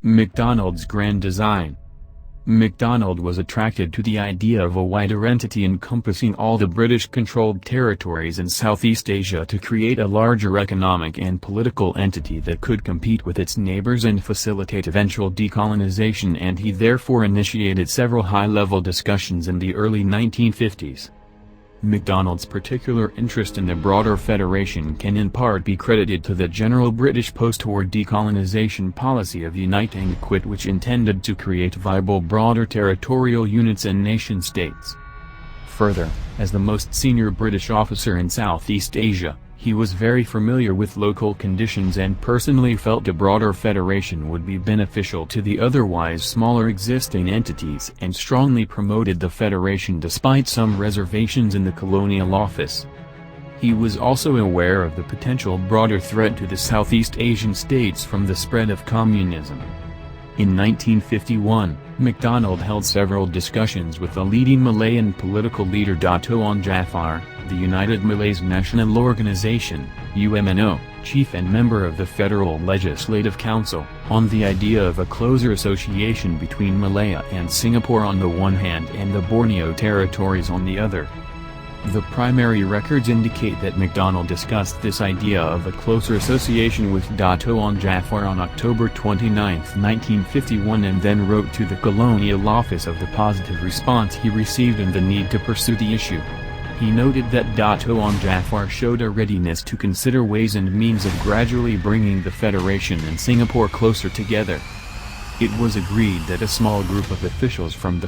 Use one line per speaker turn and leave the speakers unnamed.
MacDonald's grand design. MacDonald was attracted to the idea of a wider entity encompassing all the British-controlled territories in Southeast Asia to create a larger economic and political entity that could compete with its neighbours and facilitate eventual decolonisation, and he therefore initiated several high-level discussions in the early 1950s. MacDonald's particular interest in the broader federation can in part be credited to the general British post-war decolonisation policy of unite and quit, which intended to create viable broader territorial units and nation-states. Further, as the most senior British officer in Southeast Asia, he was very familiar with local conditions and personally felt a broader federation would be beneficial to the otherwise smaller existing entities, and strongly promoted the federation despite some reservations in the Colonial Office. He was also aware of the potential broader threat to the Southeast Asian states from the spread of communism. In 1951, MacDonald held several discussions with the leading Malayan political leader Dato' Jafar, the United Malays National Organization, UMNO, chief and member of the Federal Legislative Council, on the idea of a closer association between Malaya and Singapore on the one hand and the Borneo territories on the other. The primary records indicate that MacDonald discussed this idea of a closer association with Dato' Jafar on October 29, 1951, and then wrote to the Colonial Office of the positive response he received and the need to pursue the issue. He noted that Dato' Jafar showed a readiness to consider ways and means of gradually bringing the Federation and Singapore closer together. It was agreed that a small group of officials from the